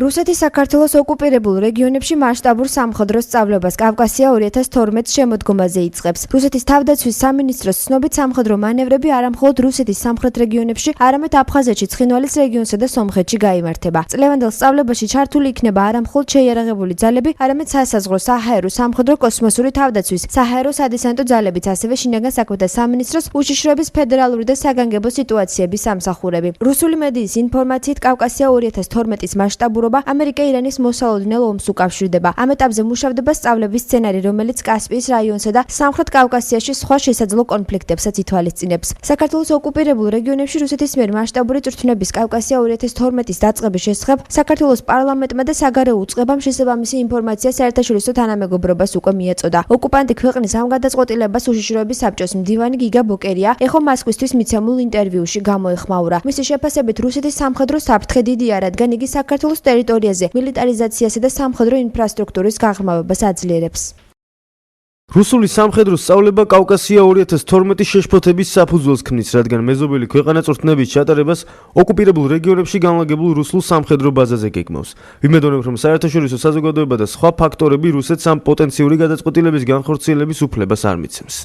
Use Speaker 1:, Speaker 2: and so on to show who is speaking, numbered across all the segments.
Speaker 1: რუსეთის საქართველოს ოკუპირებულ რეგიონებში მასშტაბურ სამხედრო სწავლებას კავკასია 2012 შემოდგომაზე იწყებს. რუსეთის თავდაცვის სამინისტროს ცნობით სამხედრო მანევრები არამხოლოდ რუსეთის სამხრეთ რეგიონებში, არამედ აფხაზეთში, ცხინვალის რეგიონსა და სომხეთში გაიმართება. წლევანდელ სწავლებაში ჩართული იქნება არამხოლოდ შეიარაღებული ძალები, არამედ სასაზღვრო, საჰაერო, სამხედრო, კოსმოსური თავდაცვის, საჰაერო სადესანტო ძალებიც, ასევე შინაგან საქმეთა სამინისტროს უშიშროების ფედერალური და საგანგებო სიტუაციების სამსახურები. რუსული მედიის ინფორმაციით კავკასია 2012-ის მასშტაბურობა ამერიკა-ირანის მოსალოდნელ ომს უკავშირდება. ამ ეტაპზე მუშავდება სწავლების სცენარი, რომელიც კასპიის რაიონსა და სამხრეთ კავკასიაში სხვა შესაძლო კონფლიქტებსაც ითვალისწინებს. საქართველოს ოკუპირებულ რეგიონებში რუსეთის მიერ მასშტაბური წვრთნების კავკასია 2012-ის დაწყების შესახებ საქართველოს პარლამენტმა და საგარეო უწყებამ შესაბამისი ინფორმაცია საერთაშორისო თანამეგობრობას უკვე მიეწოდა. ოკუპანტი ქვეყნის ამ გადაწყვეტილებას უშიშროების საბჭოს მდივანი გიგა ბოკერია ეხო მოსკვისთვის მიცემულ ინტერვიუში გამოეხმაურა. მისი შეფასებით რუსეთის სამხედრო საფრთხე დიდია, რადგან იგი საქართველოს ტერიტორიაზე მილიტარიზაციასა და სამხედრო ინფრასტრუქტურის გაღრმავებას აძლიერებს.
Speaker 2: რუსული სამხედრო სწავლება კავკასია 2012 შეშფოთების საფუძველს ქმნის, რადგან მეზობელი ქვეყანა წვრთნების ჩატარებას ოკუპირებულ რეგიონებში განლაგებულ რუსულ სამხედრო ბაზაზე გეგმავს. ვიმედოვნებ, რომ საერთაშორისო საზოგადოება და სხვა ფაქტორები რუსეთს ამ პოტენციური გადაწყვეტილების განხორციელების უფლებას არ მიცემს.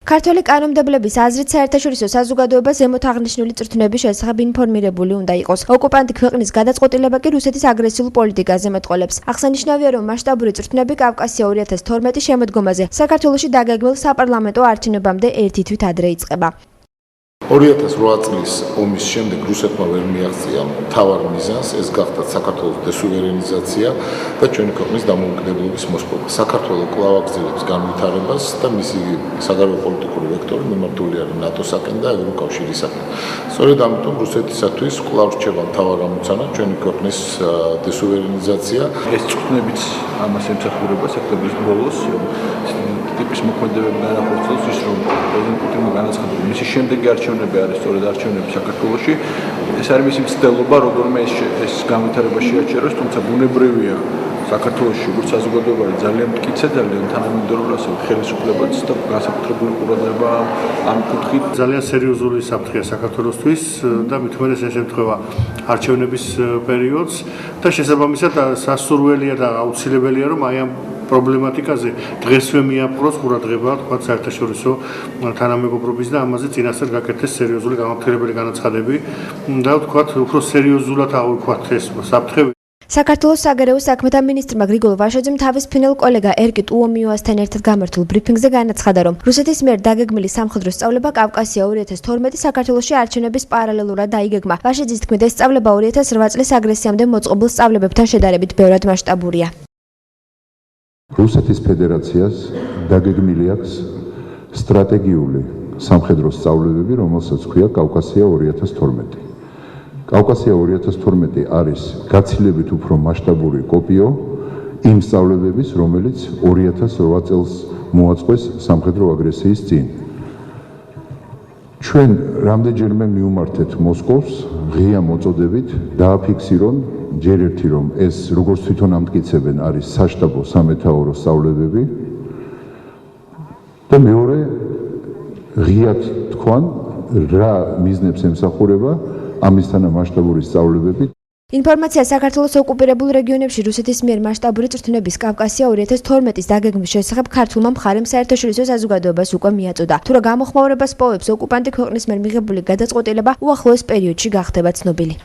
Speaker 2: ქართველი კანონმდებლების აზრით საერთაშორისო საზოგადოება ზემოთ აღნიშნული წვრთნების შესახებ ინფორმირებული უნდა იყოს. ოკუპანტი ქვეყნის გადაწყვეტილება კი რუსეთის აგრესიულ პოლიტიკაზე მეტყველებს. აღსანიშნავია, რომ მასშტაბური წვრთნები კავკასია 2012 შემოდგომაზე საქართველოში დაგეგმილ საპარლამენტო არჩევნებამდე ერთი თვით ადრე იწყება.
Speaker 3: 2008 წლის ომის შემდეგ რუსეთმა ვერ მიაღწია მთავარ მიზანს, ეს გახდა საქართველოს დესუვერენიზაცია და ჩვენი ქვეყნის დამოუკიდებლობის მოსპოვა. საქართველო კვლავ აგრძელებს განვითარებას და მისი საგარეო პოლიტიკური ვექტორი მიმართული არის ნატოსაკენ და ევროკავშირისაკენ. სწორედ ამიტომ რუსეთისათვის კვლავ რჩება მთავარ ამოცანა ჩვენი ქვეყნის დესუვერენიზაცია.
Speaker 4: ეს წვრთნებიც ამას ემსახურება სექტემბრის ბოლოს. ტიპის მოქმედებები განახორციელოს ის, რომ პრეზიდენტ პუტინმა განაცხადა, მისი შემდეგი არჩევნები არის სწორედ არჩევნები საქართველოში. ეს არის მისი მცდელობა, როგორმე ეს განვითარება შეაჩეროს, თუმცა ბუნებრივია საქართველოში როგორც საზოგადოება ძალიან მტკიცე, ძალიან თანამიმდევრული, ასევე ხელისუფლებაც და განსაკუთრებული ყურადღება ამ კუთხით.
Speaker 5: ძალიან სერიოზული საფრთხეა საქართველოსთვის და მithumetes ეს ემთხვევა არჩევნების პერიოდს და შესაბამისად სასურველია და აუცილებელია, რომ აი ამ პრობლემატიკაზე დღესვე მიაპყროს ყურადღება, თქვა საერთაშორისო თანამეგობრობის და ამაზე წინასწარ გაკეთდეს სერიოზული გამართლებელი განაცხადები და თქვა უფრო სერიოზულად ავიქვათ ეს საფრთხე.
Speaker 1: საქართველოს საგარეო საქმეთა მინისტრმა გრიგოლ ვაშაძემ თავის ფინელ კოლეგა ერკი ტუომიოასთან ერთად გამართულ ბრიფინგზე განაცხადა, რომ რუსეთის მიერ დაგეგმილი სამხედრო სწავლება კავკასია 2012 საქართველოში არჩევნების პარალელურად დაიგეგმა. ვაშაძის თქმით, ეს სწავლება 2008 წლის აგრესიამდე მოწყობილ სწავლებებთან შედარებით ბევრად მასშტაბურია.
Speaker 6: რუსეთის ფედერაციას დაგეგმილი აქვს სტრატეგიული სამხედრო სწავლებები, რომელსაც ქვია კავკასია 2012. კავკასია 2012 არის გაცილებით უფრო მასშტაბური კოპიო იმ სწავლებების, რომელიც 2008 წელს მოაწყვეს სამხედრო აგრესიის წინ. ჩვენ რამდენჯერმე მივმართეთ მოსკოვს ღია მოწოდებით, დააფიქსირონ ჯერ ერთი, რომ ეს როგორც თვითონ ამტკიცებენ, არის საშტაბო სამეთაურო სწავლებები და მეორე ღიად თქვან რა მიზნებს ემსახურება ამისთანა მასშტაბური სწავლებები.
Speaker 1: ინფორმაცია საქართველოს ოკუპირებულ რეგიონებში რუსეთის მიერ მასშტაბური წვრთნების კავკასია 2012-ის დაგეგმვის შესახებ ქართულმა მხარემ საერთაშორისო საზოგადოებას უკვე მიაწოდა. თუ რა გამოხმაურებას პოვებს ოკუპანტი ქვეყნის მიერ მიღებული გადაწყვეტილება უახლოეს პერიოდში გახდება ცნობილი.